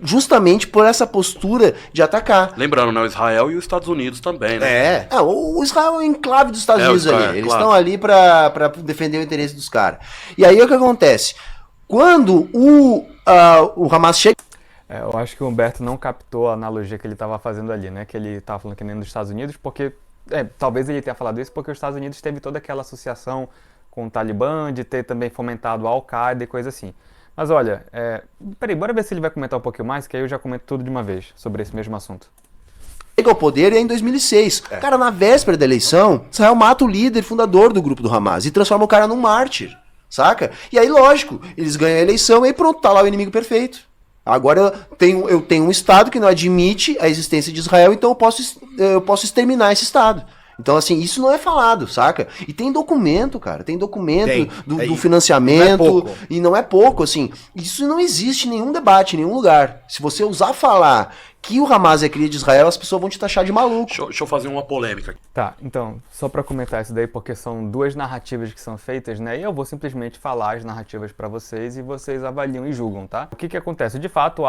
justamente por essa postura de atacar. Lembrando, né, o Israel e os Estados Unidos também, né? O Israel é o enclave dos Estados Unidos Israel, ali. Eles claro. estão ali para defender o interesse dos caras. E aí, o que acontece? Quando o Hamas chega... Eu acho que o Humberto não captou a analogia que ele estava fazendo ali, né? Que ele estava falando que nem dos Estados Unidos, porque... talvez ele tenha falado isso porque os Estados Unidos teve toda aquela associação com o Talibã, de ter também fomentado a Al-Qaeda e coisa assim. Mas olha, peraí, bora ver se ele vai comentar um pouquinho mais, que aí eu já comento tudo de uma vez sobre esse mesmo assunto. Chega ao poder e é em 2006. Cara, na véspera da eleição, Israel mata o líder fundador do grupo do Hamas e transforma o cara num mártir, saca? E aí, lógico, eles ganham a eleição e aí pronto, tá lá o inimigo perfeito. Agora eu tenho um Estado que não admite a existência de Israel, então eu posso exterminar esse Estado. Então, assim, isso não é falado, saca? E tem documento, cara, tem documento do financiamento, não é pouco. E não é pouco, assim. Isso não existe em nenhum debate, em nenhum lugar. Se você usar falar que o Hamas é cria de Israel, as pessoas vão te taxar de maluco. Deixa eu fazer uma polêmica aqui. Tá, então, só pra comentar isso daí, porque são duas narrativas que são feitas, né? E eu vou simplesmente falar as narrativas pra vocês e vocês avaliam e julgam, tá? O que acontece? De fato,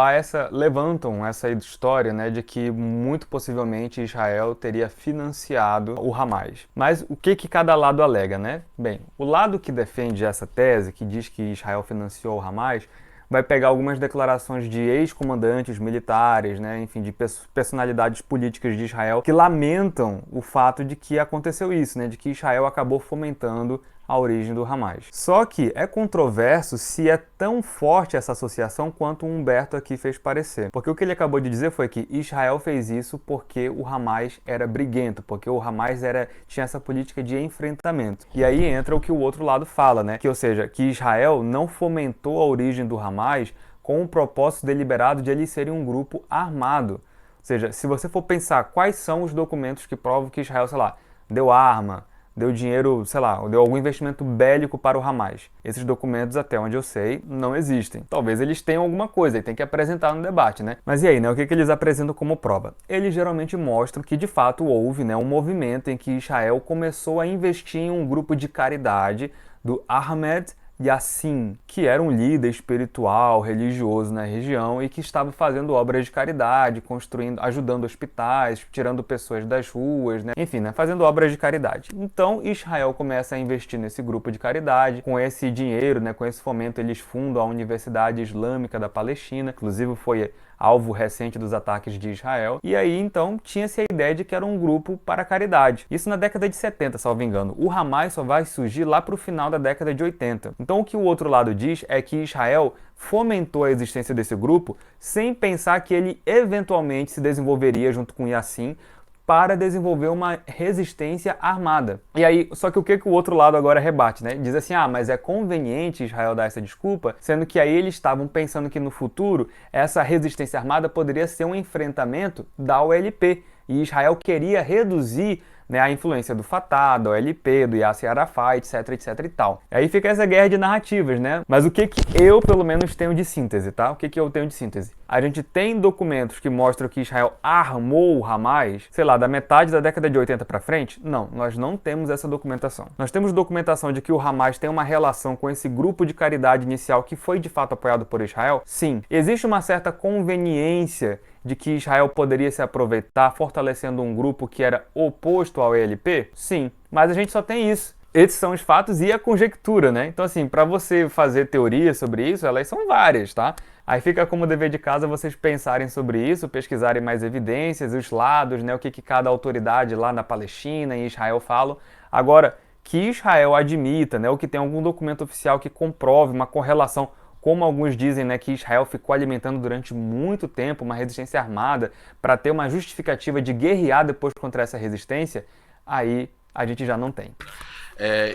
levantam essa história, né, de que muito possivelmente Israel teria financiado o Hamas. Mas o que cada lado alega, né? Bem, o lado que defende essa tese, que diz que Israel financiou o Hamas, vai pegar algumas declarações de ex-comandantes militares, né, enfim, de personalidades políticas de Israel que lamentam o fato de que aconteceu isso, né, de que Israel acabou fomentando a origem do Hamas. Só que é controverso se é tão forte essa associação quanto o Humberto aqui fez parecer. Porque o que ele acabou de dizer foi que Israel fez isso porque o Hamas era briguento, porque o Hamas tinha essa política de enfrentamento. E aí entra o que o outro lado fala, né? Que, ou seja, que Israel não fomentou a origem do Hamas com o propósito deliberado de eles serem um grupo armado. Ou seja, se você for pensar quais são os documentos que provam que Israel, sei lá, deu arma, deu dinheiro, sei lá, deu algum investimento bélico para o Hamas. Esses documentos, até onde eu sei, não existem. Talvez eles tenham alguma coisa e tem que apresentar no debate, né? Mas e aí, né? O que eles apresentam como prova? Eles geralmente mostram que, de fato, houve, né, um movimento em que Israel começou a investir em um grupo de caridade do Ahmed Yassin, que era um líder espiritual, religioso na região e que estava fazendo obras de caridade, construindo, ajudando hospitais, tirando pessoas das ruas, né? Enfim, né? Fazendo obras de caridade. Então, Israel começa a investir nesse grupo de caridade. Com esse dinheiro, né, com esse fomento, eles fundam a Universidade Islâmica da Palestina, inclusive foi alvo recente dos ataques de Israel. E aí, então, tinha-se a ideia de que era um grupo para caridade. Isso na década de 70, salvo engano. O Hamas só vai surgir lá para o final da década de 80. Então, o que o outro lado diz é que Israel fomentou a existência desse grupo sem pensar que ele eventualmente se desenvolveria junto com Yassin para desenvolver uma resistência armada. E aí, só que o que o outro lado agora rebate, né? Diz assim, mas é conveniente Israel dar essa desculpa, sendo que aí eles estavam pensando que no futuro essa resistência armada poderia ser um enfrentamento da OLP. E Israel queria reduzir, né, a influência do Fatah, da OLP, do Yasser Arafat, etc, etc e tal. Aí fica essa guerra de narrativas, né? Mas o que eu, pelo menos, tenho de síntese, tá? O que eu tenho de síntese? A gente tem documentos que mostram que Israel armou o Hamas, sei lá, da metade da década de 80 para frente? Não, nós não temos essa documentação. Nós temos documentação de que o Hamas tem uma relação com esse grupo de caridade inicial que foi de fato apoiado por Israel? Sim. Existe uma certa conveniência de que Israel poderia se aproveitar fortalecendo um grupo que era oposto ao ELP? Sim, mas a gente só tem isso. Esses são os fatos e a conjectura, né? Então, assim, para você fazer teoria sobre isso, elas são várias, tá? Aí fica como dever de casa vocês pensarem sobre isso, pesquisarem mais evidências, os lados, né? O que cada autoridade lá na Palestina e Israel falam. Agora, que Israel admita, né? Ou que tem algum documento oficial que comprove uma correlação, como alguns dizem, né, que Israel ficou alimentando durante muito tempo uma resistência armada para ter uma justificativa de guerrear depois contra essa resistência, aí a gente já não tem.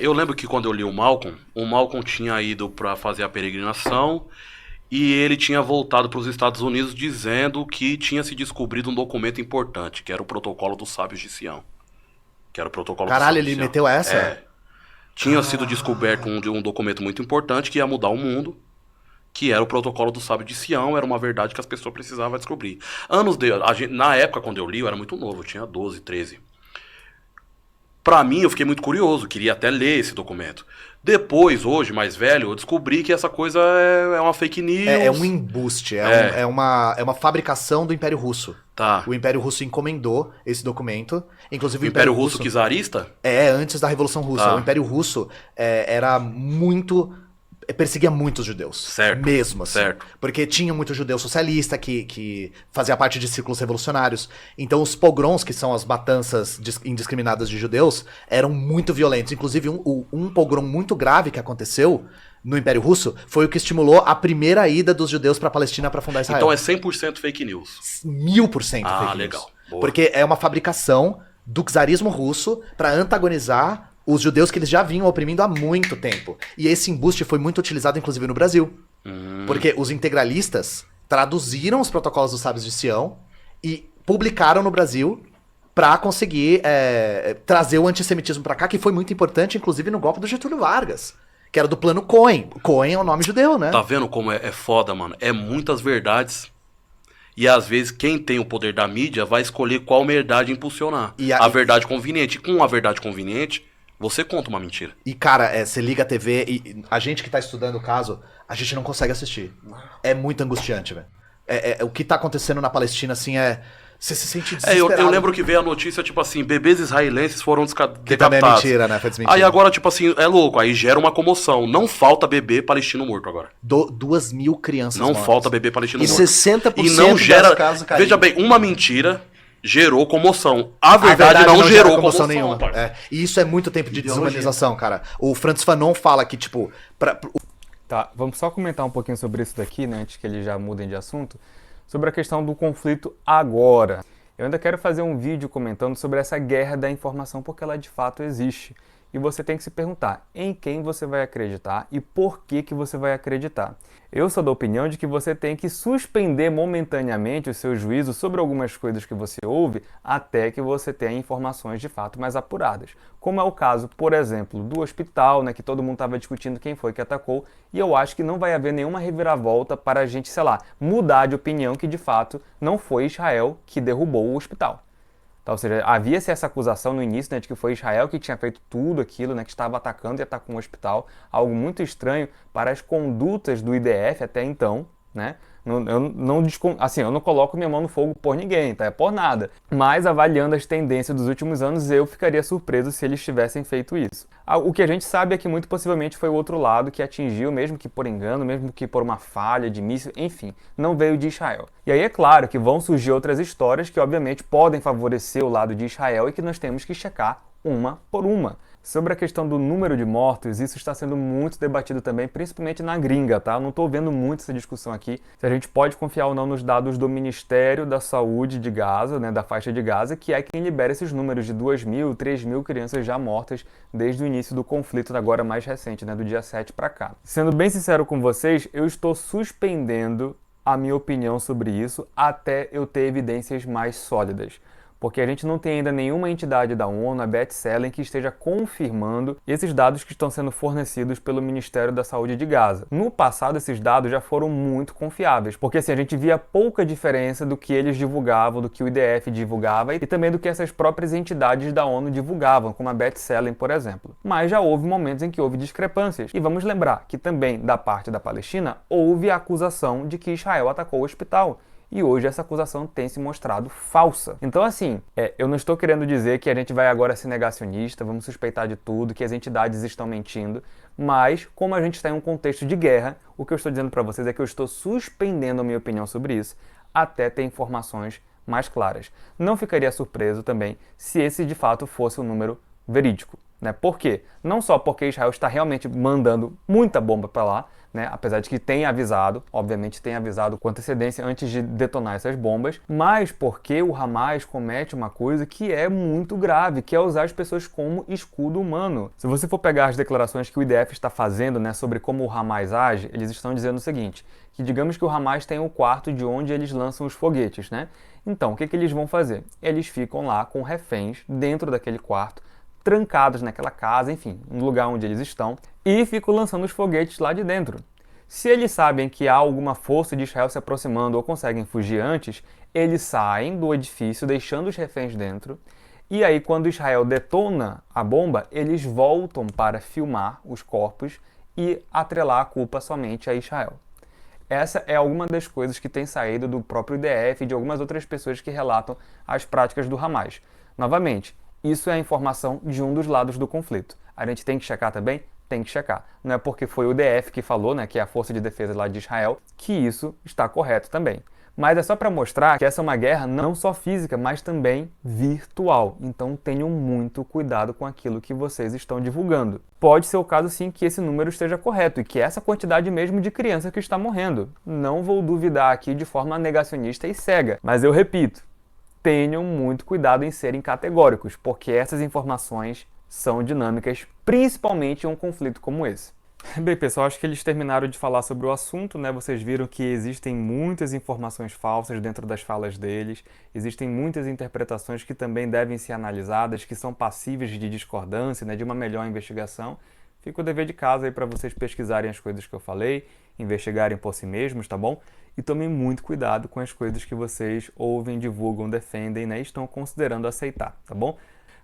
Eu lembro que quando eu li o Malcolm tinha ido para fazer a peregrinação e ele tinha voltado para os Estados Unidos dizendo que tinha se descobrido um documento importante, que era o Protocolo dos Sábios de Sião. Que era o Protocolo dos Sábios de ele Sião. meteu essa? Tinha sido descoberto um documento muito importante que ia mudar o mundo, que era o Protocolo do Sábio de Sião, era uma verdade que as pessoas precisavam descobrir. Na época, quando eu li, eu era muito novo, eu tinha 12, 13. Pra mim, eu fiquei muito curioso, queria até ler esse documento. Depois, hoje, mais velho, eu descobri que essa coisa é uma fake news. É um embuste, é uma fabricação do Império Russo. Tá. O Império Russo encomendou esse documento. Inclusive, O Império Russo czarista? Antes da Revolução Russa. Tá. O Império Russo era muito... perseguia muitos judeus. Certo. Mesmo assim. Certo. Porque tinha muito judeu socialista que fazia parte de círculos revolucionários. Então os pogroms, que são as matanças indiscriminadas de judeus, eram muito violentos. Inclusive um pogrom muito grave que aconteceu no Império Russo foi o que estimulou a primeira ida dos judeus para a Palestina para fundar Israel. Então é 100% fake news. 1000% fake news. Legal. Boa. Porque é uma fabricação do czarismo russo para antagonizar os judeus que eles já vinham oprimindo há muito tempo. E esse embuste foi muito utilizado, inclusive, no Brasil. Porque os integralistas traduziram os protocolos dos sábios de Sião e publicaram no Brasil para conseguir trazer o antissemitismo para cá, que foi muito importante, inclusive, no golpe do Getúlio Vargas, que era do plano Cohen. Cohen é um nome judeu, né? Tá vendo como é foda, mano? É muitas verdades. E às vezes quem tem o poder da mídia vai escolher qual verdade impulsionar. A verdade conveniente. Com a verdade conveniente, você conta uma mentira. E, cara, você liga a TV e a gente que tá estudando o caso, a gente não consegue assistir. É muito angustiante, velho. O que tá acontecendo na Palestina, assim, você se sente desesperado. Eu lembro que veio a notícia, tipo assim, bebês israelenses foram decapitados. Que também é mentira, né? Foi desmentida. Aí agora, tipo assim, é louco, aí gera uma comoção. Não falta bebê palestino morto agora. 2.000 crianças Não mortas. falta bebê palestino E morto. 60% E não gera... das casas caíram. Veja bem, uma mentira gerou comoção. A verdade não gerou comoção nenhuma. E isso é muito tempo de desumanização, cara. O Frantz Fanon fala que, tipo... Tá, vamos só comentar um pouquinho sobre isso daqui, né, antes que eles já mudem de assunto, sobre a questão do conflito agora. Eu ainda quero fazer um vídeo comentando sobre essa guerra da informação, porque ela de fato existe. E você tem que se perguntar em quem você vai acreditar e por que você vai acreditar. Eu sou da opinião de que você tem que suspender momentaneamente o seu juízo sobre algumas coisas que você ouve até que você tenha informações de fato mais apuradas. Como é o caso, por exemplo, do hospital, né, que todo mundo estava discutindo quem foi que atacou, e eu acho que não vai haver nenhuma reviravolta para a gente, sei lá, mudar de opinião que de fato não foi Israel que derrubou o hospital. Então, ou seja, havia-se essa acusação no início, né, de que foi Israel que tinha feito tudo aquilo, né, que estava atacando e atacou um hospital, algo muito estranho para as condutas do IDF até então, né? Eu não coloco minha mão no fogo por ninguém, tá? É por nada. Mas avaliando as tendências dos últimos anos, eu ficaria surpreso se eles tivessem feito isso. O que a gente sabe é que muito possivelmente foi o outro lado que atingiu, mesmo que por engano, mesmo que por uma falha de míssil, enfim, não veio de Israel. E aí é claro que vão surgir outras histórias que obviamente podem favorecer o lado de Israel e que nós temos que checar uma por uma. Sobre a questão do número de mortos, isso está sendo muito debatido também, principalmente na gringa, tá? Eu não estou vendo muito essa discussão aqui, se a gente pode confiar ou não nos dados do Ministério da Saúde de Gaza, né, da faixa de Gaza, que é quem libera esses números de 2.000, 3.000 crianças já mortas desde o início do conflito, agora mais recente, né, do dia 7 para cá. Sendo bem sincero com vocês, eu estou suspendendo a minha opinião sobre isso até eu ter evidências mais sólidas. Porque a gente não tem ainda nenhuma entidade da ONU, a Beth Sellen, que esteja confirmando esses dados que estão sendo fornecidos pelo Ministério da Saúde de Gaza. No passado, esses dados já foram muito confiáveis, porque assim, a gente via pouca diferença do que eles divulgavam, do que o IDF divulgava e também do que essas próprias entidades da ONU divulgavam, como a Beth Sellen, por exemplo. Mas já houve momentos em que houve discrepâncias. E vamos lembrar que também, da parte da Palestina, houve a acusação de que Israel atacou o hospital. E hoje essa acusação tem se mostrado falsa. Então assim, eu não estou querendo dizer que a gente vai agora ser negacionista, vamos suspeitar de tudo, que as entidades estão mentindo, mas como a gente está em um contexto de guerra, o que eu estou dizendo para vocês é que eu estou suspendendo a minha opinião sobre isso até ter informações mais claras. Não ficaria surpreso também se esse de fato fosse um número verídico. Né? Por quê? Não só porque Israel está realmente mandando muita bomba para lá, né? Apesar de que tenha avisado, obviamente tem avisado com antecedência antes de detonar essas bombas, mas porque o Hamas comete uma coisa que é muito grave, que é usar as pessoas como escudo humano. Se você for pegar as declarações que o IDF está fazendo, né, sobre como o Hamas age, eles estão dizendo o seguinte, que digamos que o Hamas tem o quarto de onde eles lançam os foguetes, né? Então, o que eles vão fazer? Eles ficam lá com reféns dentro daquele quarto, trancados naquela casa, enfim, no lugar onde eles estão, e ficam lançando os foguetes lá de dentro. Se eles sabem que há alguma força de Israel se aproximando ou conseguem fugir antes, eles saem do edifício deixando os reféns dentro, e aí quando Israel detona a bomba, eles voltam para filmar os corpos e atrelar a culpa somente a Israel. Essa é alguma das coisas que tem saído do próprio IDF e de algumas outras pessoas que relatam as práticas do Hamas. Novamente, isso é a informação de um dos lados do conflito. A gente tem que checar também? Tem que checar. Não é porque foi o IDF que falou, né, que é a Força de Defesa lá de Israel, que isso está correto também. Mas é só para mostrar que essa é uma guerra não só física, mas também virtual. Então tenham muito cuidado com aquilo que vocês estão divulgando. Pode ser o caso sim que esse número esteja correto e que essa quantidade mesmo de criança que está morrendo. Não vou duvidar aqui de forma negacionista e cega, mas eu repito, tenham muito cuidado em serem categóricos, porque essas informações são dinâmicas, principalmente em um conflito como esse. Bem, pessoal, acho que eles terminaram de falar sobre o assunto, né? Vocês viram que existem muitas informações falsas dentro das falas deles, existem muitas interpretações que também devem ser analisadas, que são passíveis de discordância, né? De uma melhor investigação. Fica o dever de casa aí para vocês pesquisarem as coisas que eu falei, investigarem por si mesmos, tá bom? E tomem muito cuidado com as coisas que vocês ouvem, divulgam, defendem, né? E estão considerando aceitar, tá bom?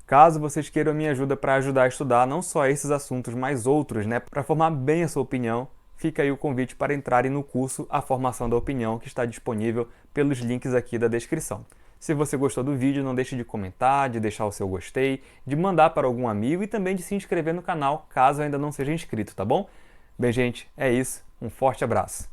Caso vocês queiram a minha ajuda para ajudar a estudar não só esses assuntos, mas outros, né, para formar bem a sua opinião, fica aí o convite para entrarem no curso A Formação da Opinião, que está disponível pelos links aqui da descrição. Se você gostou do vídeo, não deixe de comentar, de deixar o seu gostei, de mandar para algum amigo e também de se inscrever no canal, caso ainda não seja inscrito, tá bom? Bem, gente, é isso. Um forte abraço.